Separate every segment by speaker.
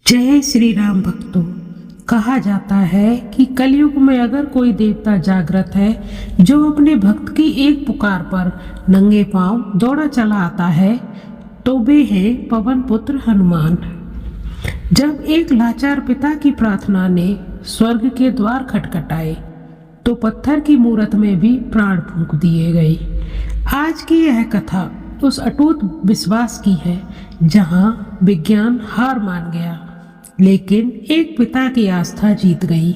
Speaker 1: जय श्री राम भक्तों। कहा जाता है कि कलयुग में अगर कोई देवता जागृत है जो अपने भक्त की एक पुकार पर नंगे पांव दौड़ा चला आता है तो वे हैं पवन पुत्र हनुमान। जब एक लाचार पिता की प्रार्थना ने स्वर्ग के द्वार खटखटाए तो पत्थर की मूरत में भी प्राण फूंक दिए गए। आज की यह कथा उस अटूट विश्वास की है जहां विज्ञान हार मान गया लेकिन एक पिता की आस्था जीत गई।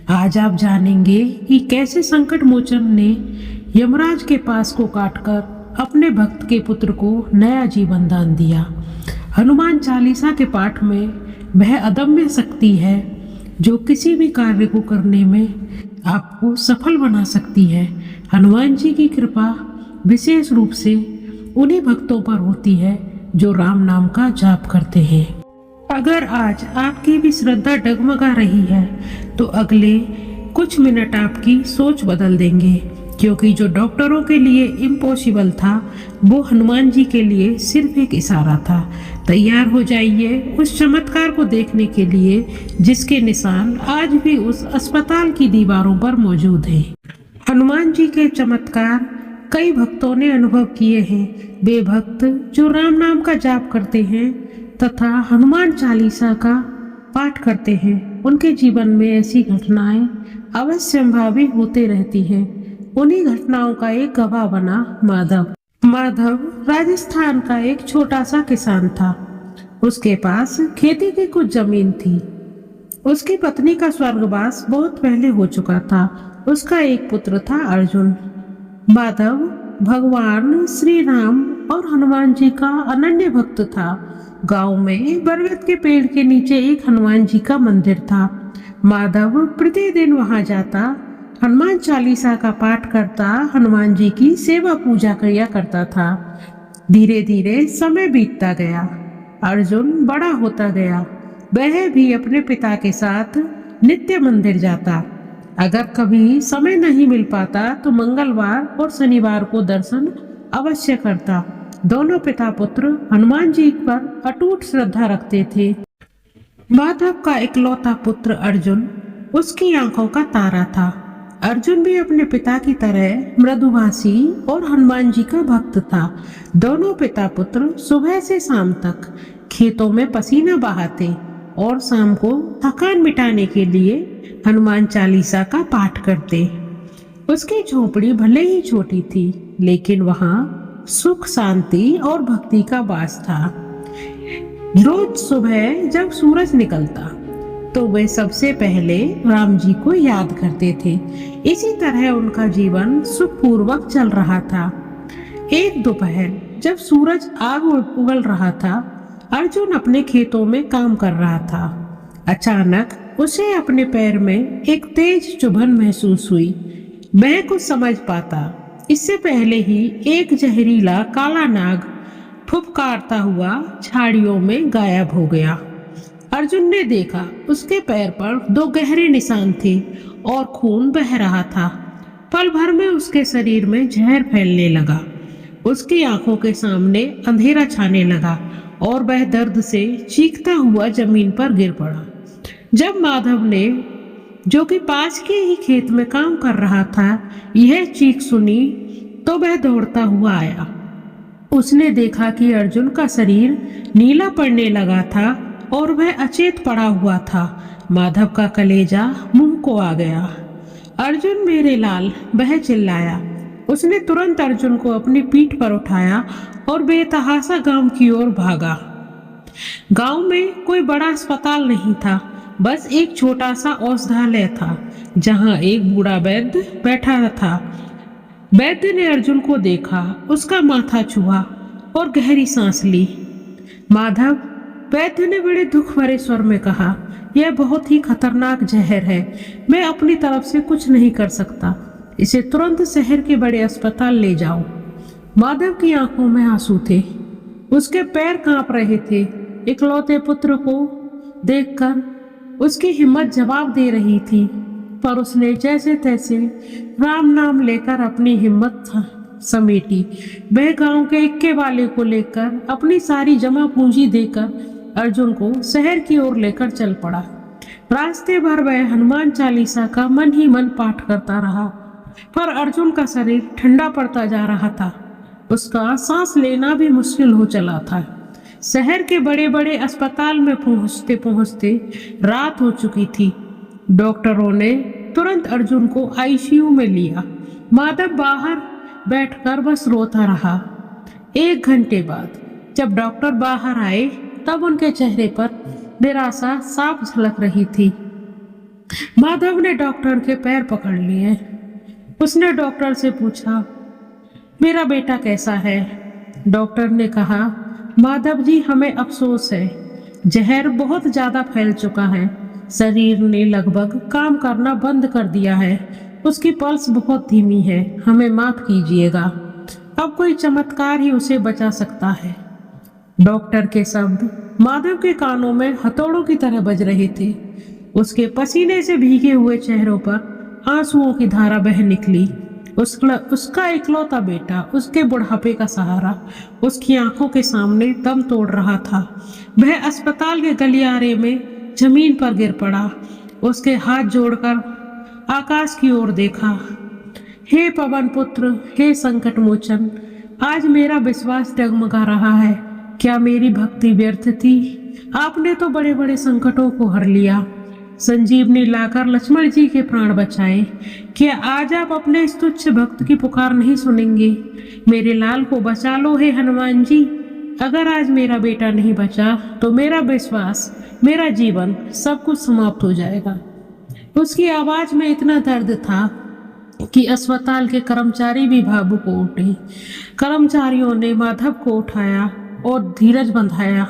Speaker 1: आज आप जानेंगे कि कैसे संकट मोचन ने यमराज के पास को काटकर अपने भक्त के पुत्र को नया जीवन दान दिया। हनुमान चालीसा के पाठ में वह अदम्य शक्ति है जो किसी भी कार्य को करने में आपको सफल बना सकती है। हनुमान जी की कृपा विशेष रूप से उन्हीं भक्तों पर होती है जो राम नाम का जाप करते हैं। अगर आज आपकी भी श्रद्धा डगमगा रही है तो अगले कुछ मिनट आपकी सोच बदल देंगे, क्योंकि जो डॉक्टरों के लिए इम्पॉसिबल था वो हनुमान जी के लिए सिर्फ एक इशारा था। तैयार हो जाइए उस चमत्कार को देखने के लिए जिसके निशान आज भी उस अस्पताल की दीवारों पर मौजूद हैं। हनुमान जी के चमत्कार कई भक्तों ने अनुभव किए हैं। वे भक्त जो राम नाम का जाप करते हैं तथा हनुमान चालीसा का पाठ करते हैं उनके जीवन में ऐसी घटनाएं अवश्यंभावी होते रहती हैं। उन्हीं घटनाओं का एक गवाह बना माधव राजस्थान का एक छोटा सा किसान था। उसके पास खेती की कुछ जमीन थी। उसकी पत्नी का स्वर्गवास बहुत पहले हो चुका था। उसका एक पुत्र था अर्जुन। माधव भगवान श्री राम और हनुमान जी का अनन्य भक्त था। गांव में बरगद के पेड़ के नीचे एक हनुमान जी का मंदिर था। माधव प्रतिदिन वहां जाता, हनुमान चालीसा का पाठ करता, हनुमान जी की सेवा पूजा किया करता था। धीरे धीरे समय बीतता गया। अर्जुन बड़ा होता गया। वह भी अपने पिता के साथ नित्य मंदिर जाता। अगर कभी समय नहीं मिल पाता तो मंगलवार और शनिवार को दर्शन अवश्य करता। दोनों पिता पुत्र हनुमान जी पर अटूट श्रद्धा रखते थे। माधव का इकलौता पुत्र अर्जुन उसकी आंखों का तारा था। अर्जुन भी अपने पिता की तरह मृदुभाषी और हनुमान जी का भक्त था। दोनों पिता पुत्र सुबह से शाम तक खेतों में पसीना बहाते और शाम को थकान मिटाने के लिए हनुमान चालीसा का पाठ करते। उसकी झोपड़ी भले ही छोटी थी लेकिन वहां सुख, शांति और भक्ति का वास था। रोज सुबह जब सूरज निकलता तो वे सबसे पहले राम जी को याद करते थे। इसी तरह उनका जीवन सुखपूर्वक चल रहा था। एक दोपहर जब सूरज आग उगल रहा था, अर्जुन अपने खेतों में काम कर रहा था। अचानक उसे अपने पैर में एक तेज चुभन महसूस हुई। वह कुछ समझ पाता इससे पहले ही एक जहरीला काला नाग फुफकारता हुआ झाड़ियों में गायब हो गया। अर्जुन ने देखा उसके पैर पर 2 गहरे निशान थे और खून बह रहा था। पल भर में उसके शरीर में जहर फैलने लगा। उसकी आंखों के सामने अंधेरा छाने लगा और वह दर्द से चीखता हुआ जमीन पर गिर पड़ा। जब माधव ने, जो कि पास के ही खेत में काम कर रहा था, यह चीख सुनी तो वह दौड़ता हुआ आया। उसने देखा कि अर्जुन का शरीर नीला पड़ने लगा था और वह अचेत पड़ा हुआ था। माधव का कलेजा मुंह को आ गया। अर्जुन मेरे लाल, वह चिल्लाया। उसने तुरंत अर्जुन को अपनी पीठ पर उठाया और बेतहाशा गांव की ओर भागा। गांव में कोई बड़ा अस्पताल नहीं था, बस एक छोटा सा औषधालय था जहां एक बूढ़ा वैद्य बैठा था। वैद्य ने अर्जुन को देखा, उसका माथा छुआ और गहरी सांस ली। माधव, वैद्य ने बड़े दुख भरे स्वर में कहा, यह बहुत ही खतरनाक जहर है। मैं अपनी तरफ से कुछ नहीं कर सकता। इसे तुरंत शहर के बड़े अस्पताल ले जाओ। माधव की आंखों में आंसू थे। उसके पैर कांप रहे थे। इकलौते पुत्र को देखकर उसकी हिम्मत जवाब दे रही थी, पर उसने जैसे तैसे राम नाम लेकर अपनी हिम्मत समेटी। वह गांव के इक्के वाले को लेकर अपनी सारी जमा पूंजी देकर अर्जुन को शहर की ओर लेकर चल पड़ा। रास्ते भर वह हनुमान चालीसा का मन ही मन पाठ करता रहा, पर अर्जुन का शरीर ठंडा पड़ता जा रहा था। उसका सांस लेना भी मुश्किल हो चला था। शहर के बड़े बड़े अस्पताल में पहुंचते पहुंचते रात हो चुकी थी। डॉक्टरों ने तुरंत अर्जुन को आईसीयू में लिया। माधव बाहर बैठकर बस रोता रहा। 1 घंटे बाद जब डॉक्टर बाहर आए तब उनके चेहरे पर निराशा साफ झलक रही थी। माधव ने डॉक्टर के पैर पकड़ लिए। उसने डॉक्टर से पूछा, मेरा बेटा कैसा है? डॉक्टर ने कहा, माधव जी, हमें अफसोस है, जहर बहुत ज्यादा फैल चुका है। शरीर ने लगभग काम करना बंद कर दिया है। उसकी पल्स बहुत धीमी है। हमें माफ कीजिएगा। अब कोई चमत्कार ही उसे बचा सकता है। डॉक्टर के शब्द माधव के कानों में हथौड़ों की तरह बज रहे थे। उसके पसीने से भीगे हुए चेहरों पर आंसुओं की धारा बह निकली। उसका इकलौता बेटा, उसके बुढ़ापे का सहारा, उसकी आंखों के सामने दम तोड़ रहा था। वह अस्पताल के गलियारे में जमीन पर गिर पड़ा। उसके हाथ जोड़कर आकाश की ओर देखा। हे पवन पुत्र, हे संकट मोचन, आज मेरा विश्वास डगमगा रहा है। क्या मेरी भक्ति व्यर्थ थी? आपने तो बड़े बड़े संकटों को हर लिया, संजीवनी लाकर लक्ष्मण जी के प्राण बचाए। क्या आज आप अपने इस तुच्छ भक्त की पुकार नहीं सुनेंगे? मेरे लाल को बचा लो हे हनुमान जी। अगर आज मेरा बेटा नहीं बचा तो मेरा विश्वास, मेरा जीवन, सब कुछ समाप्त हो जाएगा। उसकी आवाज में इतना दर्द था कि अस्पताल के कर्मचारी भी भावुक हो उठे। कर्मचारियों ने माधव को उठाया और धीरज बंधाया।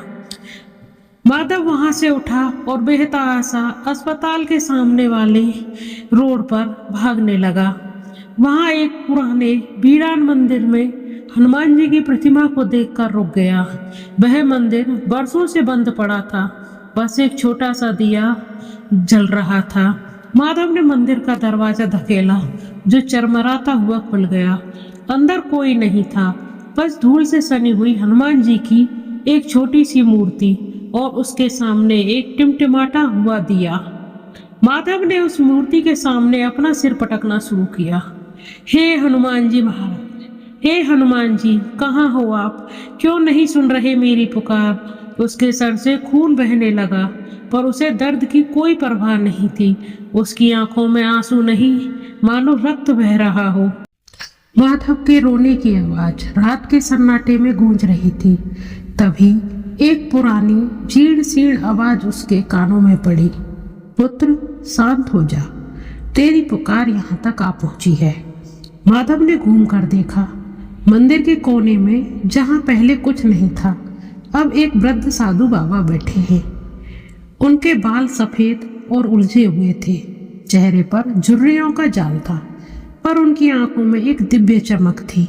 Speaker 1: माधव वहां से उठा और बेहताशा अस्पताल के सामने वाले रोड पर भागने लगा। वहां एक पुराने वीरान मंदिर में हनुमान जी की प्रतिमा को देखकर रुक गया। वह मंदिर बरसों से बंद पड़ा था, बस एक छोटा सा दिया जल रहा था। माधव ने मंदिर का दरवाजा धकेला, जो चरमराता हुआ खुल गया। अंदर कोई नहीं था, बस धूल से सनी हुई हनुमान जी की एक छोटी सी मूर्ति और उसके सामने एक टिमटिमाता हुआ दिया। माधव ने उस मूर्ति के सामने अपना सिर पटकना शुरू किया। हे हनुमान जी महाराज, हे हनुमान जी, कहाँ हो आप? क्यों नहीं सुन रहे मेरी पुकार? उसके सर से खून बहने लगा, पर उसे दर्द की कोई परवाह नहीं थी। उसकी आंखों में आंसू नहीं, मानो रक्त बह रहा हो। माधव के रोने की आवाज रात के सन्नाटे में गूंज रही थी। तभी एक पुरानी जीर्ण शीर्ण आवाज उसके कानों में पड़ी। पुत्र, शांत हो जा, तेरी पुकार यहाँ तक आ पहुंची है। माधव ने घूम कर देखा। मंदिर के कोने में, जहाँ पहले कुछ नहीं था, अब एक वृद्ध साधु बाबा बैठे हैं। उनके बाल सफेद और उलझे हुए थे। चेहरे पर झुर्रियों का जाल था, पर उनकी आंखों में एक दिव्य चमक थी।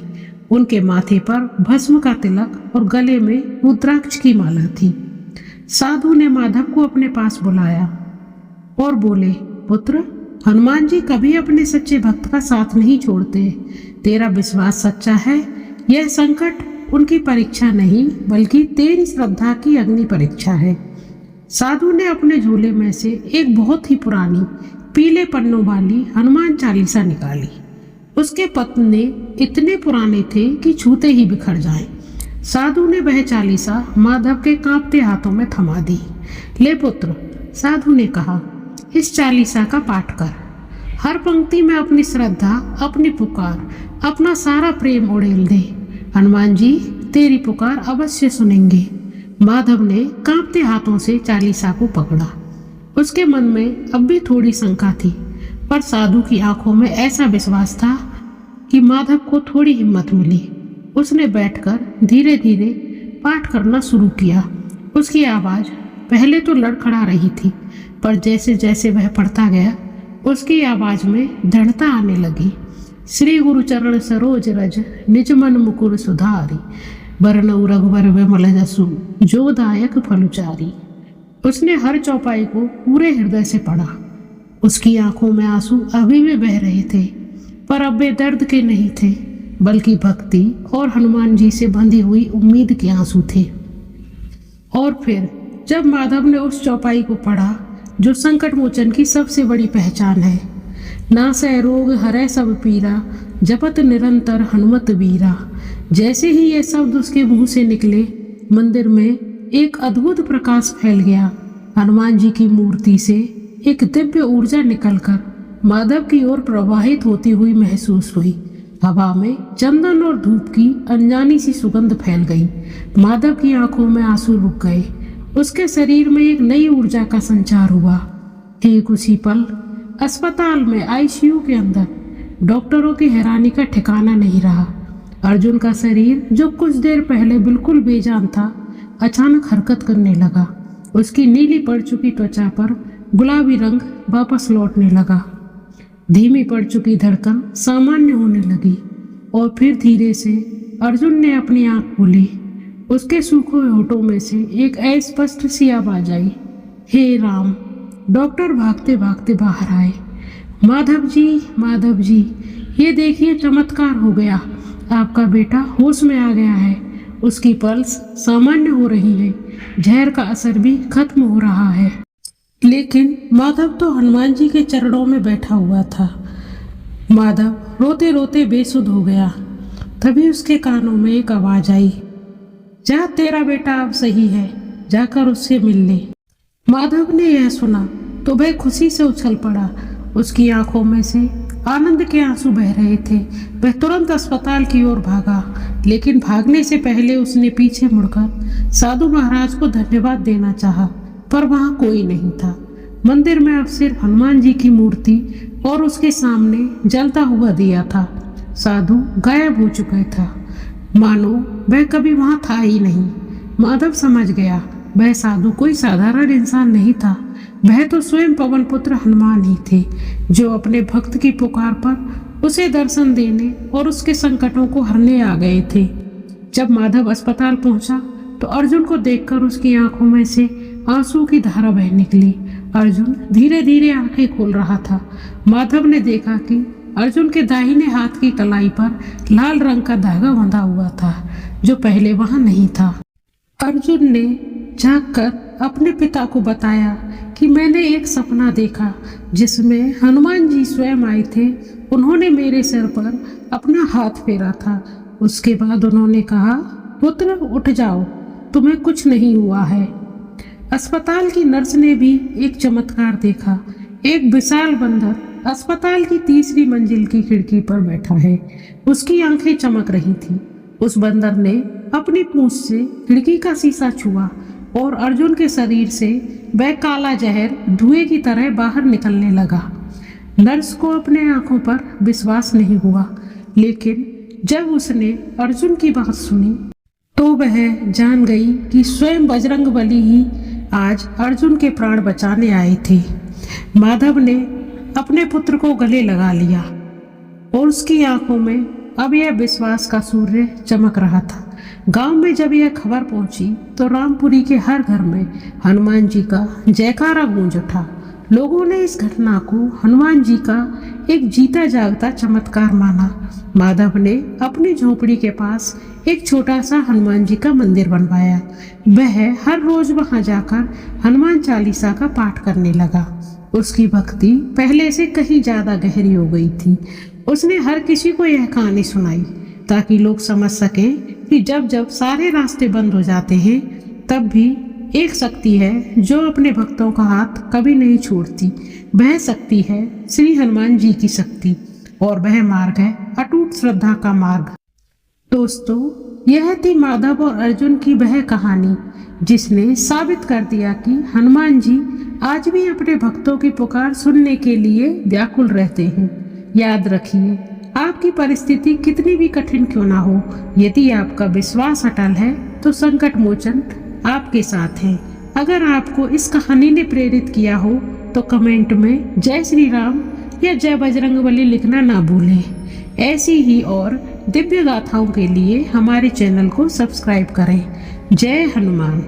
Speaker 1: उनके माथे पर भस्म का तिलक और गले में रुद्राक्ष की माला थी। साधु ने माधव को अपने पास बुलाया और बोले, पुत्र, हनुमान जी कभी अपने सच्चे भक्त का साथ नहीं छोड़ते। तेरा विश्वास सच्चा है। यह संकट उनकी परीक्षा नहीं, बल्कि तेरी श्रद्धा की अग्नि परीक्षा है। साधु ने अपने झोले में से एक बहुत ही पुरानी पीले पन्नों वाली हनुमान चालीसा निकाली। उसके पन्ने इतने पुराने थे कि छूते ही बिखर जाएं। साधु ने वह चालीसा माधव के कांपते हाथों में थमा दी। ले पुत्र, साधु ने कहा, इस चालीसा का पाठ कर। हर पंक्ति में अपनी श्रद्धा, अपनी पुकार, अपना सारा प्रेम उड़ेल दे। हनुमान जी तेरी पुकार अवश्य सुनेंगे। माधव ने कांपते हाथों से चालीसा को पकड़ा। उसके मन में अब भी थोड़ी शंका थी, पर साधु की आंखों में ऐसा विश्वास था कि माधव को थोड़ी हिम्मत मिली। उसने बैठकर धीरे धीरे पाठ करना शुरू किया। उसकी आवाज़ पहले तो लड़खड़ा रही थी, पर जैसे जैसे वह पढ़ता गया, उसकी आवाज़ में दृढ़ता आने लगी। श्री गुरु चरण सरोज रज, निज मन मुकुर सुधारी, बरनऊ रघुवर विमल जसु, जो दायक फलुचारी। उसने हर चौपाई को पूरे हृदय से पढ़ा। उसकी आंखों में आंसू अभी भी बह रहे थे, पर अब वे दर्द के नहीं थे, बल्कि भक्ति और हनुमान जी से बंधी हुई उम्मीद के आंसू थे। और फिर जब माधव ने उस चौपाई को पढ़ा जो संकट मोचन की सबसे बड़ी पहचान है। नासै रोग हरै सब पीरा, जपत निरंतर हनुमत वीरा। जैसे ही ये शब्द उसके मुंह से निकले, मंदिर में एक अद्भुत प्रकाश फैल गया। हनुमान जी की मूर्ति से एक दिव्य ऊर्जा निकलकर माधव की ओर प्रवाहित होती हुई महसूस हुई। हवा में चंदन और धूप की अनजानी सी सुगंध फैल गई। माधव की आंखों में आंसू रुक गए। उसके शरीर में एक नई ऊर्जा का संचार हुआ। ठीक उसी पल अस्पताल में आईसीयू के अंदर डॉक्टरों की हैरानी का ठिकाना नहीं रहा। अर्जुन का शरीर जो कुछ देर पहले बिल्कुल बेजान था, अचानक हरकत करने लगा। उसकी नीली पड़ चुकी त्वचा पर गुलाबी रंग वापस लौटने लगा। धीमी पड़ चुकी धड़कन सामान्य होने लगी और फिर धीरे से अर्जुन ने अपनी आंख खोली। उसके सूखे होठों में से एक अस्पष्ट सी आवाज आई, हे राम। डॉक्टर भागते भागते बाहर आए। माधव जी, ये देखिए चमत्कार हो गया। आपका बेटा होश में आ गया है। उसकी पल्स सामान्य हो रही है। जहर का असर भी खत्म हो रहा है। लेकिन माधव तो हनुमान जी के चरणों में बैठा हुआ था। माधव रोते रोते बेसुध हो गया। तभी उसके कानों में एक आवाज आई, जा, तेरा बेटा अब सही है, जाकर उससे मिल ले। माधव ने यह सुना तो वह खुशी से उछल पड़ा। उसकी आंखों में से आनंद के आंसू बह रहे थे। वह तुरंत अस्पताल की ओर भागा, लेकिन भागने से पहले उसने पीछे मुड़कर साधु महाराज को धन्यवाद देना चाहा, पर वहां कोई नहीं था। मंदिर में अब सिर्फ हनुमान जी की मूर्ति और उसके सामने जलता हुआ दिया था। साधु गायब हो चुका था, मानो वह कभी वहां था ही नहीं। माधव समझ गया, वह साधु कोई साधारण इंसान नहीं था। वह तो स्वयं पवन पुत्र हनुमान ही थे, जो अपने भक्त की पुकार पर उसे दर्शन देने और उसके संकटों को हरने आ गए थे। जब माधव अस्पताल पहुंचा तो अर्जुन को देखकर उसकी आंखों में से आंसू की धारा बह निकली। अर्जुन धीरे धीरे आंखें खोल रहा था। माधव ने देखा कि अर्जुन के दाहिने हाथ की कलाई पर लाल रंग का धागा बंधा हुआ था, जो पहले वहां नहीं था। अर्जुन ने झांककर अपने पिता को बताया कि मैंने एक सपना देखा जिसमें हनुमान जी स्वयं आए थे। उन्होंने मेरे सिर पर अपना हाथ फेरा था। उसके बाद उन्होंने कहा, पुत्र उठ जाओ, तुम्हें कुछ नहीं हुआ है। अस्पताल की नर्स ने भी एक चमत्कार देखा। एक विशाल बंदर अस्पताल की तीसरी मंजिल की खिड़की पर बैठा है। उसकी आंखें चमक रही थी। उस बंदर ने अपनी पूंछ से खिड़की का शीशा छुआ और अर्जुन के शरीर से वह काला जहर धुएं की तरह बाहर निकलने लगा। नर्स को अपने आंखों पर विश्वास नहीं हुआ, लेकिन जब उसने अर्जुन की बात सुनी तो वह जान गई कि स्वयं बजरंगबली ही आज अर्जुन के प्राण बचाने आए थे। माधव ने अपने पुत्र को गले लगा लिया और उसकी आंखों में अब यह विश्वास का सूर्य चमक रहा था। गांव में जब यह खबर पहुंची तो रामपुरी के हर घर में हनुमान जी का जयकारा गूंज उठा। लोगों ने इस घटना को हनुमान जी का एक जीता जागता चमत्कार माना। माधव ने अपनी झोपड़ी के पास एक छोटा सा हनुमान जी का मंदिर बनवाया। वह हर रोज वहां जाकर हनुमान चालीसा का पाठ करने लगा। उसकी भक्ति पहले से कहीं ज्यादा गहरी हो गई थी। उसने हर किसी को यह कहानी सुनाई ताकि लोग समझ सकें कि जब जब सारे रास्ते बंद हो जाते हैं तब भी एक शक्ति है जो अपने भक्तों का हाथ कभी नहीं छोड़ती। वह शक्ति है श्री हनुमान जी की शक्ति और वह मार्ग है अटूट श्रद्धा का मार्ग। दोस्तों, यह थी माधव और अर्जुन की वह कहानी जिसने साबित कर दिया कि हनुमान जी आज भी अपने भक्तों की पुकार सुनने के लिए व्याकुल रहते हैं। याद रखिए, आपकी परिस्थिति कितनी भी कठिन क्यों ना हो, यदि आपका विश्वास अटल है तो संकट मोचन आपके साथ है। अगर आपको इस कहानी ने प्रेरित किया हो तो कमेंट में जय श्री राम या जय बजरंगबली लिखना ना भूलें। ऐसी ही और दिव्य गाथाओं के लिए हमारे चैनल को सब्सक्राइब करें। जय हनुमान।